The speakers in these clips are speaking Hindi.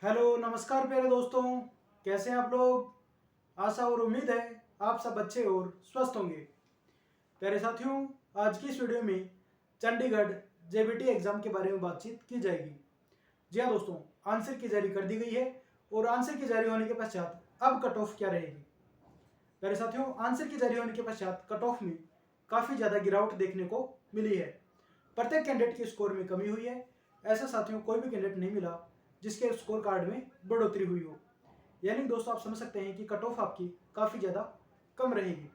हेलो नमस्कार प्यारे दोस्तों, कैसे हैं आप लोग। आशा और उम्मीद है आप सब अच्छे और स्वस्थ होंगे। प्यारे साथियों, आज की इस वीडियो में चंडीगढ़ जेबीटी एग्जाम के बारे में बातचीत की जाएगी। जी हाँ दोस्तों, आंसर की जारी कर दी गई है और आंसर की जारी होने के पश्चात अब कट ऑफ क्या रहेगी। प्यारे साथियों, आंसर की जारी होने के पश्चात कट ऑफ में काफ़ी ज़्यादा गिरावट देखने को मिली है। प्रत्येक कैंडिडेट के स्कोर में कमी हुई है। ऐसा साथियों कोई भी कैंडिडेट नहीं मिला जिसके स्कोर कार्ड में बढ़ोतरी हुई हो। यानी दोस्तों आप समझ सकते हैं कि कट ऑफ आपकी काफ़ी ज़्यादा कम रहेगी।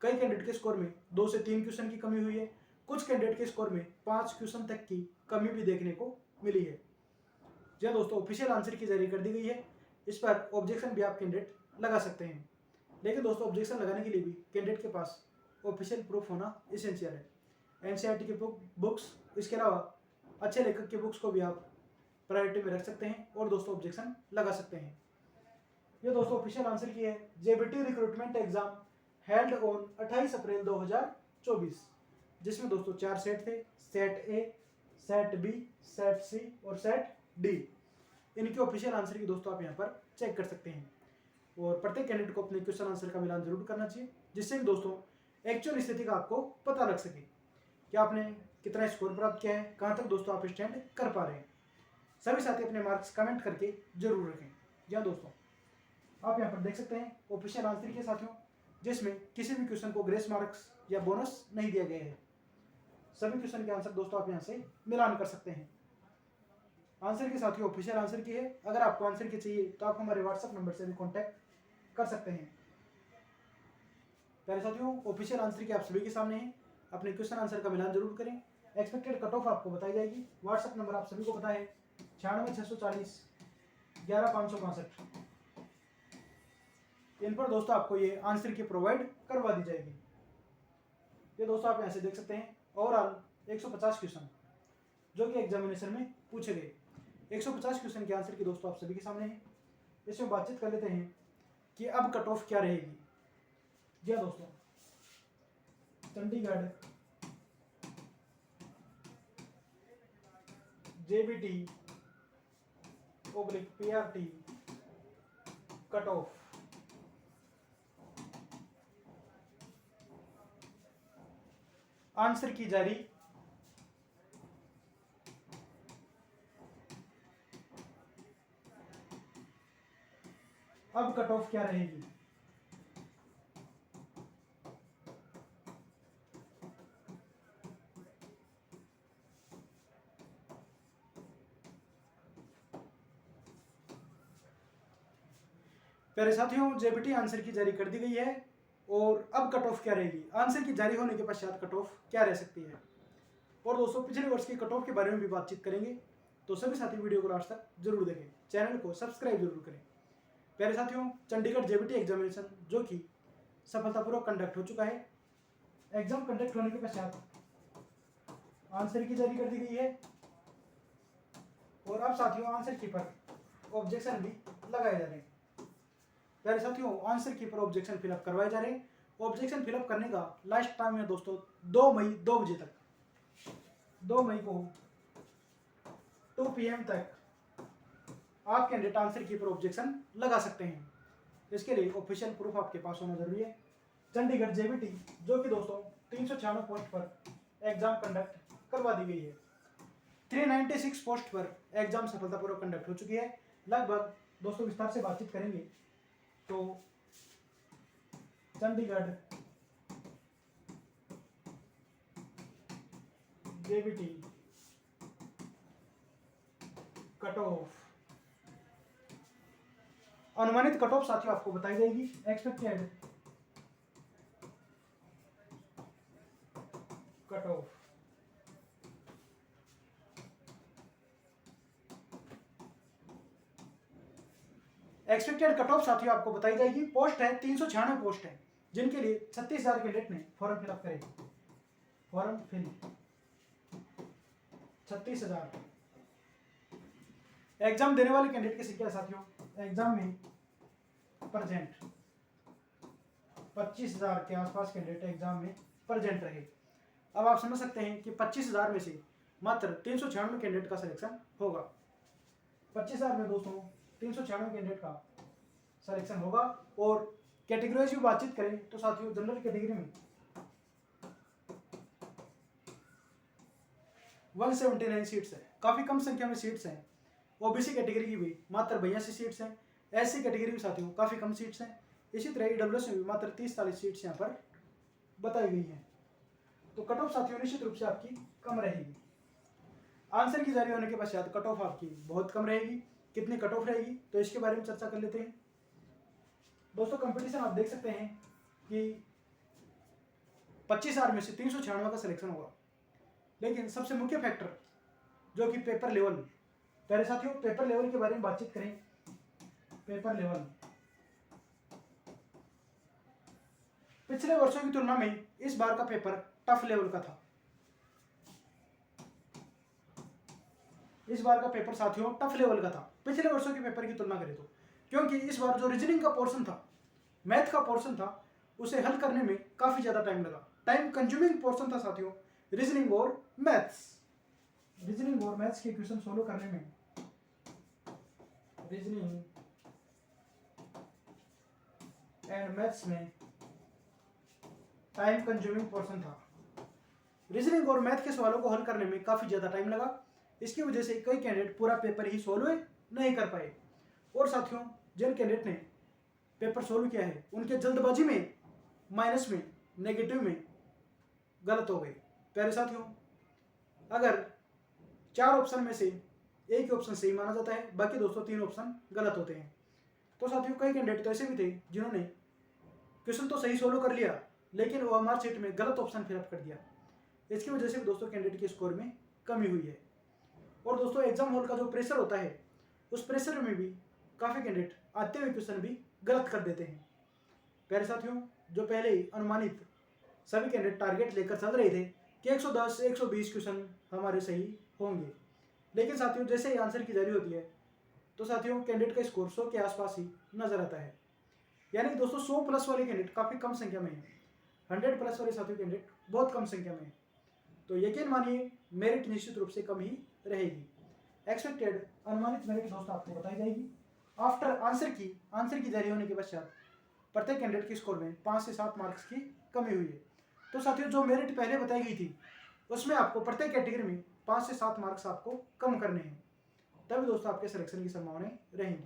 कई कैंडिडेट के स्कोर में 2 से 3 क्वेश्चन की कमी हुई है। कुछ कैंडिडेट के स्कोर में 5 क्वेश्चन तक की कमी भी देखने को मिली है। जी दोस्तों, ऑफिशियल आंसर की जारी कर दी गई है। इस पर ऑब्जेक्शन भी आप कैंडिडेट लगा सकते हैं, लेकिन दोस्तों ऑब्जेक्शन लगाने के लिए भी कैंडिडेट के पास ऑफिशियल प्रूफ होना एसेंशियल है। एनसीईआरटी की बुक्स, इसके अलावा अच्छे लेखक की बुक्स को भी आप प्रायोरिटी में रख सकते हैं और दोस्तों ऑब्जेक्शन लगा सकते हैं। ये दोस्तों ऑफिशियल आंसर की है। JBT recruitment exam held on 28 April 2024, जिसमें दोस्तों 4 सेट थे, set A, set B, set C और सेट डी। इनके ऑफिशियल आंसर की दोस्तों आप यहाँ पर चेक कर सकते हैं और प्रत्येक कैंडिडेट को अपने क्वेश्चन आंसर का मिलान जरूर करना चाहिए, जिससे कि दोस्तों एक्चुअल स्थिति का आपको पता लग सके कि आपने कितना स्कोर प्राप्त किया है, कहाँ तक दोस्तों आप स्टैंड कर पा रहे हैं। सभी साथी अपने मार्क्स कमेंट करके जरूर रखें। जी दोस्तों, आप यहाँ पर देख सकते हैं ऑफिशियल आंसर के साथियों, जिसमें किसी भी क्वेश्चन को ग्रेस मार्क्स या बोनस नहीं दिया गया है। सभी क्वेश्चन के आंसर दोस्तों आप यहाँ से मिलान कर सकते हैं। आंसर के साथियों ऑफिशियल आंसर की है। अगर आपको आंसर की चाहिए तो आप हमारे व्हाट्सएप नंबर से भी कॉन्टैक्ट कर सकते हैं। प्यारे साथियों, ऑफिशियल आंसर की आप सभी के सामने है। अपने क्वेश्चन आंसर का मिलान जरूर करें। एक्सपेक्टेड कट ऑफ आपको बताई जाएगी। व्हाट्सएप नंबर आप सभी को पता है 96 640 11 562। इन पर दोस्तों आपको ये आंसर की प्रोवाइड करवा दी जाएगी। ये दोस्तों आप यहाँ से देख सकते हैं ओवरऑल 150 क्वेश्चन जो कि एग्जामिनेशन में पूछे गए। 150 क्वेश्चन के आंसर की दोस्तों आप सभी के सामने है। इसमें बातचीत कर लेते हैं कि अब कट ऑफ क्या रहेगी। जी हाँ दोस्तों, Chandigarh JBT PRT cut off answer की जारी अब कट ऑफ क्या रहेगी। प्यारे साथियों, जेबीटी आंसर की जारी कर दी गई है और अब कट ऑफ क्या रहेगी। आंसर की जारी होने के पश्चात कट ऑफ क्या रह सकती है और दोस्तों पिछले वर्ष की कट ऑफ के बारे में भी बातचीत करेंगे। तो सभी साथी वीडियो को लास्ट तक जरूर देखें, चैनल को सब्सक्राइब जरूर करें। प्यारे साथियों, चंडीगढ़ जेबीटी एग्जामिनेशन जो कि सफलतापूर्वक कंडक्ट हो चुका है। एग्जाम कंडक्ट होने के पश्चात आंसर की जारी कर दी गई है और अब साथियों आंसर की पर ऑब्जेक्शन भी लगाए जा रहे हैं। प्यारे साथियों, आंसर की पर ऑब्जेक्शन फिलअप करवाए जा रहे हैं। ऑब्जेक्शन फिलअप करने का लास्ट टाइम है दोस्तों 2 मई 2 बजे तक। 2 मई को 2 PM तक आप कैंडिडेट आंसर की पर ऑब्जेक्शन लगा सकते हैं। इसके लिए ऑफिशियल प्रूफ आपके पास होना जरूरी है। चंडीगढ़ जेबीटी जो कि दोस्तों 396 पोस्ट पर एग्जाम कंडक्ट करवा दी गई है। 396 पोस्ट पर एग्जाम सफलतापूर्वक कंडक्ट हो चुकी है। लगभग दोस्तों विस्तार से बातचीत करेंगे तो चंडीगढ़ जेबीटी कट ऑफ, अनुमानित कट ऑफ साथियों आपको बताई जाएगी। Expected cut off expected cut off साथियों आपको बताई जाएगी। पोस्ट है 396 पोस्ट है, जिनके लिए 36,000 कैंडिडेट ने फॉर्म फिलअप करे। Form fill 36,000। एग्जाम देने वाले कैंडिडेट की संख्या साथियों एग्जाम में प्रेजेंट 25,000 के आसपास कैंडिडेट एग्जाम में प्रेजेंट रहे। अब आप समझ सकते हैं कि 25,000 में से मात्र 396 कैंडिडेट का सिलेक्शन होगा। 25,000 में दोस्तों 396 कैंडिडेट का सिलेक्शन होगा। और कैटेगरीज की बातचीत करें तो साथियों जनरल कैटेगरी में 179 सीट्स है, काफ़ी कम संख्या में सीट्स हैं। ओबीसी कैटेगरी की भी मात्र 82 सीट्स हैं। एससी कैटेगरी में साथियों काफ़ी कम सीट्स हैं। इसी तरह ईडब्ल्यूएस में भी मात्र 30-40 सीट्स यहाँ पर बताई गई हैं। तो कट ऑफ साथियों निश्चित रूप से आपकी कम रहेगी। आंसर की जारी होने के पश्चात कट ऑफ आपकी बहुत कम रहेगी। कितनी कट ऑफ रहेगी तो इसके बारे में चर्चा कर लेते हैं। दोस्तों कंपटीशन आप देख सकते हैं कि 25,000 में से 396 का सिलेक्शन होगा। लेकिन सबसे मुख्य फैक्टर जो कि पेपर लेवल, प्यारे साथियों पेपर लेवल के बारे में बातचीत करें। पेपर लेवल पिछले वर्षों की तुलना में इस बार का पेपर टफ लेवल का था। इस बार का पेपर साथियों टफ लेवल का था पिछले वर्षों के पेपर की तुलना करें तो, क्योंकि इस बार जो रीजनिंग का पोर्शन था, मैथ का पोर्शन था, उसे हल करने में काफी ज्यादा टाइम लगा। टाइम कंज्यूमिंग पोर्शन था साथियों रीजनिंग और मैथ्स। रीजनिंग और मैथ्स के क्वेश्चन सोल्व करने में रीजनिंग एंड मैथ्स में टाइम कंज्यूमिंग पोर्शन था। रीजनिंग और मैथ के सवालों को हल करने में काफी ज्यादा टाइम लगा। इसकी वजह से कई कैंडिडेट पूरा पेपर ही सोल्व नहीं कर पाए। और साथियों जिन कैंडिडेट ने पेपर सोल्व किया है उनके जल्दबाजी में माइनस में नेगेटिव में गलत हो गए। प्यारे साथियों अगर 4 ऑप्शन में से एक ही ऑप्शन सही माना जाता है, बाकी दोस्तों 3 ऑप्शन गलत होते हैं। तो साथियों कई कैंडिडेट तो ऐसे भी थे जिन्होंने क्वेश्चन तो सही सोल्व कर लिया लेकिन वो OMR शीट में गलत ऑप्शन फिलअप कर दिया। इसकी वजह से दोस्तों कैंडिडेट के स्कोर में कमी हुई है। और दोस्तों एग्जाम हॉल का जो प्रेशर होता है उस प्रेशर में भी काफ़ी कैंडिडेट आते हुए क्वेश्चन भी गलत कर देते हैं। प्यारे साथियों जो पहले ही अनुमानित सभी कैंडिडेट टारगेट लेकर चल रहे थे कि 110 120 क्वेश्चन हमारे सही होंगे, लेकिन साथियों जैसे ही आंसर की जारी होती है तो साथियों कैंडिडेट का स्कोर 100 के आसपास ही नजर आता है। यानी कि दोस्तों 100 प्लस वाले कैंडिडेट काफ़ी कम संख्या में है, 100 प्लस वाले साथियों कैंडिडेट बहुत कम संख्या में है। तो यकीन मानिए मेरिट निश्चित रूप से कम ही रहेगी। एक्सपेक्टेड अनुमानित मेरिट दोस्तों आपको बताई जाएगी आफ्टर आंसर की जारी होने के पश्चात प्रत्येक कैंडिडेट के स्कोर में 5 से 7 मार्क्स की कमी हुई है। तो साथियों जो मेरिट पहले बताई गई थी उसमें आपको प्रत्येक कैटेगरी में 5 से 7 मार्क्स आपको कम करने हैं, तभी दोस्तों आपके सिलेक्शन की संभावनाएं रहेंगी।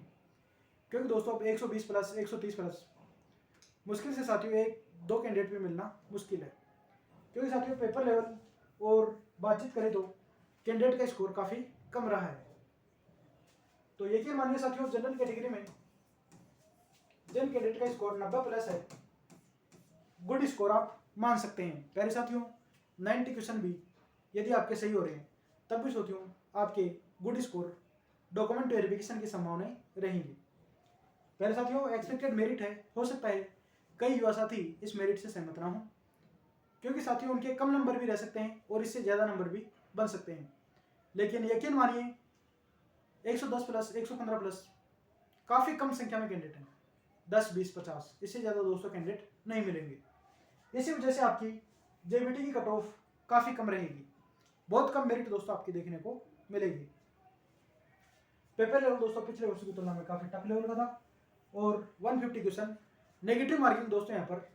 क्योंकि दोस्तों अब 120 प्लस 130 प्लस मुश्किल से साथियों 1-2 कैंडिडेट भी मिलना मुश्किल है। क्योंकि साथियों पेपर लेवल और बातचीत करें तो कैंडिडेट का स्कोर काफ़ी कम रहा है। तो यकीन मानिए साथियों जनरल कैटेगरी में जिन कैंडिडेट का स्कोर 90 प्लस है गुड स्कोर आप मान सकते हैं। प्यारे साथियों 90 क्वेश्चन भी यदि आपके सही हो रहे हैं तब भी साथियों आपके गुड स्कोर डॉक्यूमेंट वेरिफिकेशन की संभावनाएं रहेंगी। प्यारे साथियों एक्सपेक्टेड मेरिट है, हो सकता है कई युवा साथी इस मेरिट से सहमत ना हो, क्योंकि साथियों उनके कम नंबर भी रह सकते हैं और इससे ज़्यादा नंबर भी बन सकते हैं। लेकिन यकीन मानिए 110 प्लस 115 प्लस काफ़ी कम संख्या में कैंडिडेट हैं, 10 20 50, इससे ज़्यादा दोस्तों कैंडिडेट नहीं मिलेंगे। इसी वजह से आपकी जेबीटी की कट ऑफ काफ़ी कम रहेगी, बहुत कम मेरिट दोस्तों आपकी देखने को मिलेगी। पेपर लेवल दोस्तों पिछले वर्षों की तुलना में काफ़ी टफ लेवल का था और 150 क्वेश्चन नेगेटिव मार्किंग दोस्तों यहाँ पर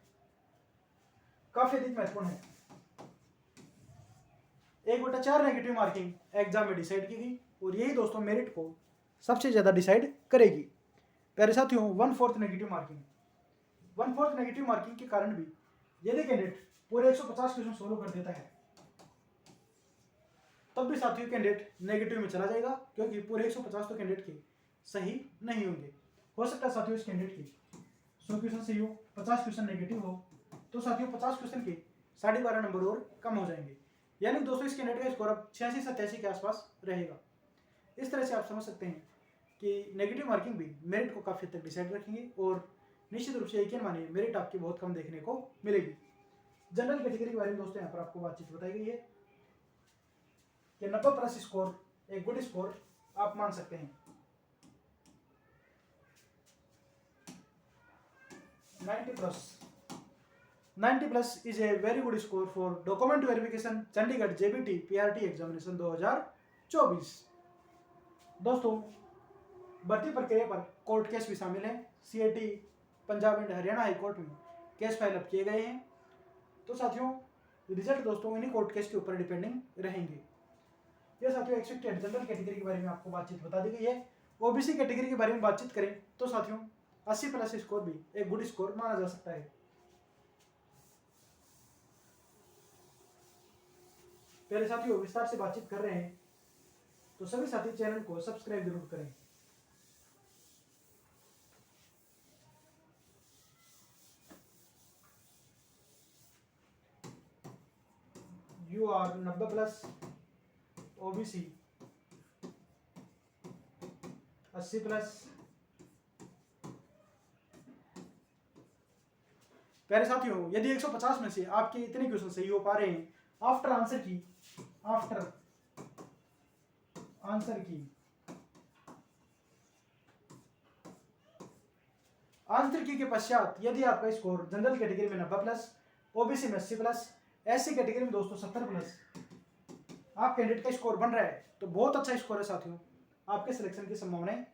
काफ़ी अधिक महत्वपूर्ण है। 1/4 नेगेटिव मार्किंग एग्जाम में डिसाइड की गई और यही दोस्तों मेरिट को सबसे ज़्यादा डिसाइड करेगी। प्यारे साथियों 1/4 नेगेटिव मार्किंग के कारण भी यदि कैंडिडेट पूरे 150 क्वेश्चन सोल्व कर देता है तब भी साथियों कैंडिडेट नेगेटिव में चला जाएगा, क्योंकि पूरे 150 तो कैंडिडेट के सही नहीं होंगे। हो सकता है साथियों इस कैंडिडेट की 100 क्वेश्चन सही हो, 50 क्वेश्चन नेगेटिव हो, तो साथियों 50 क्वेश्चन के 12.5 नंबर और कम हो जाएंगे। यानी दोस्तों इस कैंडिडेट का स्कोर अब 86-87 के आसपास रहेगा। इस तरह से आप समझ सकते हैं कि नेगेटिव मार्किंग भी मेरिट को काफ़ी हद तक डिसाइड रखेंगे और निश्चित रूप से यकीन मानिए मेरिट आपकी बहुत कम देखने को मिलेगी। जनरल कैटेगरी के बारे में दोस्तों यहाँ पर आपको बातचीत बताई गई है कि 90 प्लस स्कोर एक गुड स्कोर आप मान सकते हैं। 90 plus is a very good score for document verification Chandigarh JBT PRT examination 2024। दोस्तों भर्ती प्रक्रिया पर कोर्ट केस भी शामिल है। CAT Punjab and Haryana high court में केस फाइल अप किए गए हैं। तो साथियों रिजल्ट दोस्तों इन्हीं कोर्ट केस के ऊपर डिपेंडिंग रहेंगे। ये साथियों एक्सपेक्टेड जनरल कैटेगरी के बारे में आपको बातचीत बता दी गई है। OBC कैटेगरी के बारे में बातचीत करें तो साथियों 80+ स्कोर भी एक गुड स्कोर माना जा सकता है। पहले साथियों विस्तार से बातचीत कर रहे हैं तो सभी साथी चैनल को सब्सक्राइब जरूर करें। You are 90+ OBC 80+। प्यारे साथियों यदि 150 में से आपके इतने क्वेश्चन सही हो पा रहे हैं आफ्टर आंसर की के पश्चात यदि आपका स्कोर जनरल कैटेगरी में 90+, OBC में 80+, SC कैटेगरी में दोस्तों 70+, आप कैंडिडेट का स्कोर बन रहा है तो बहुत अच्छा स्कोर है साथियों। आपके सिलेक्शन की संभावनाएं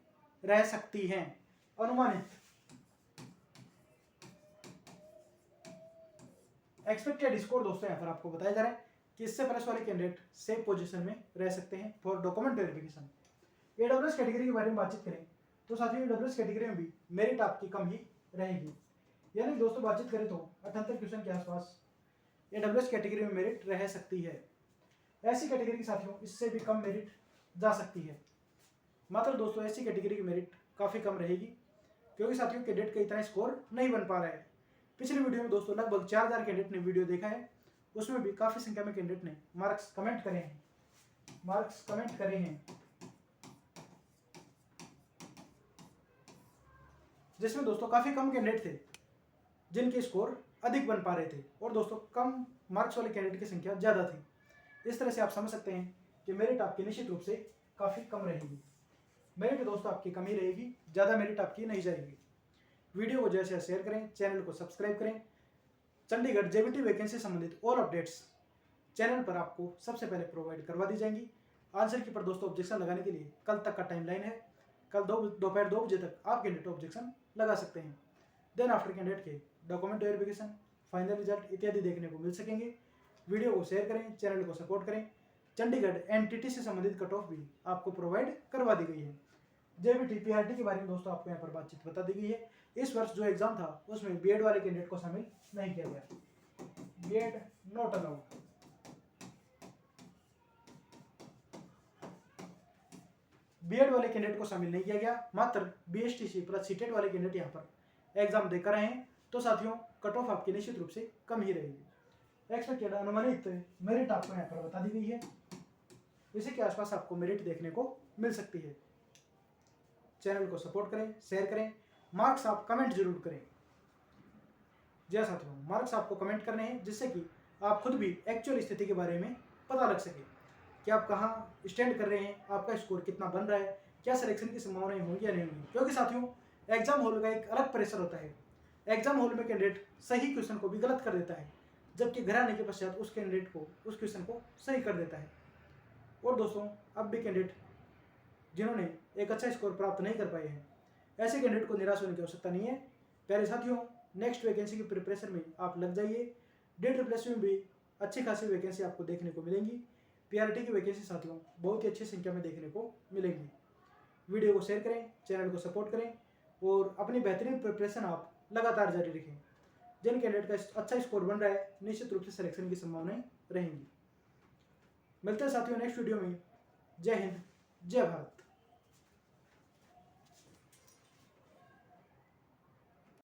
रह सकती हैं। अनुमानित एक्सपेक्टेड स्कोर दोस्तों यहाँ पर आपको बताया जा रहा है कि इससे प्लस वाले कैंडिडेट सेफ पोजीशन में रह सकते हैं for document verification. AWS category के बारे में बातचीत करें तो साथियों AWS कैटेगरी में भी मेरिट आपकी कम ही रहेगी। यानी दोस्तों बातचीत करें तो 78 क्वेश्चन के आसपास AWS कैटेगरी में मेरिट रह सकती है। SC कैटेगरी की साथियों इससे भी कम मेरिट जा सकती है। मात्र दोस्तों SC कैटेगरी की मेरिट काफ़ी कम रहेगी क्योंकि साथियों कैंडिडेट का इतना स्कोर नहीं बन पा रहा है। पिछली वीडियो में दोस्तों लगभग 4000 कैंडिडेट ने वीडियो देखा है, उसमें भी काफ़ी संख्या में कैंडिडेट ने मार्क्स कमेंट करे हैं जिसमें दोस्तों काफ़ी कम कैंडिडेट थे जिनके स्कोर अधिक बन पा रहे थे और दोस्तों कम मार्क्स वाले कैंडिडेट की संख्या ज़्यादा थी। इस तरह से आप समझ सकते हैं कि मेरिट आपकी निश्चित रूप से काफ़ी कम रहेगी। मेरिट दोस्तों आपकी कम ही रहेगी, ज़्यादा मेरिट आपकी नहीं जाएगी। वीडियो को जैसे शेयर करें, चैनल को सब्सक्राइब करें। चंडीगढ़ JBT वैकेंसी संबंधित और अपडेट्स चैनल पर आपको सबसे पहले प्रोवाइड करवा दी जाएंगी। आंसर की पर दोस्तों ऑब्जेक्शन लगाने के लिए कल तक का टाइमलाइन है। कल दोपहर 2 बजे तक आप कैंडिडेट ऑब्जेक्शन लगा सकते हैं। देन आफ्टर कैंडिडेट के डॉक्यूमेंट वेरिफिकेशन, फाइनल रिजल्ट इत्यादि देखने को मिल सकेंगे। वीडियो को शेयर करें, चैनल को सपोर्ट करें। चंडीगढ़ NTT से संबंधित कट ऑफ भी आपको प्रोवाइड करवा दी गई है। JBT PRT के बारे में दोस्तों आपको यहाँ पर बातचीत बता दी गई है। इस वर्ष जो एग्जाम था उसमें BEd वाले कैंडिडेट को शामिल नहीं किया गया। BEd not allowed. BEd वाले कैंडिडेट को शामिल नहीं किया गया, मात्र BSTC प्लस CTET वाले कैंडिडेट यहाँ पर एग्जाम देकर आए हैं। तो साथियों कट ऑफ आपकी निश्चित रूप से कम ही रहेगी। एक्सपेक्टेड अनुमानित मेरिट आपको यहाँ पर बता दी गई है। इसी के आसपास आपको मेरिट देखने को मिल सकती है। चैनल को सपोर्ट करें, शेयर करें। मार्क्स आप कमेंट जरूर करें। जी साथियों मार्क्स आपको कमेंट करने हैं जिससे कि आप खुद भी एक्चुअल स्थिति के बारे में पता लग सके कि आप कहाँ स्टैंड कर रहे हैं, आपका स्कोर कितना बन रहा है, क्या सिलेक्शन की संभावनाएं होंगी या नहीं होंगी। क्योंकि साथियों एग्जाम हॉल का एक अलग प्रेशर होता है। एग्जाम हॉल में कैंडिडेट सही क्वेश्चन को भी गलत कर देता है, जबकि घर आने के पश्चात उस कैंडिडेट को उस क्वेश्चन को सही कर देता है। और दोस्तों अब भी कैंडिडेट जिन्होंने एक अच्छा स्कोर प्राप्त नहीं कर पाए हैं, ऐसे कैंडिडेट को निराश होने की आवश्यकता नहीं है। प्यारे साथियों नेक्स्ट वैकेंसी की प्रिपरेशन में आप लग जाइए। DSSS में भी अच्छी खासी वैकेंसी आपको देखने को मिलेंगी। PRT की वैकेंसी साथियों बहुत ही अच्छी संख्या में देखने को मिलेंगी। वीडियो को शेयर करें, चैनल को सपोर्ट करें और अपनी बेहतरीन प्रिपरेशन आप लगातार जारी रखें। जिन कैंडिडेट का अच्छा स्कोर बन रहा है निश्चित रूप से सिलेक्शन की संभावनाएं रहेंगी। मिलते हैं साथियों नेक्स्ट वीडियो में। जय हिंद, जय भारत।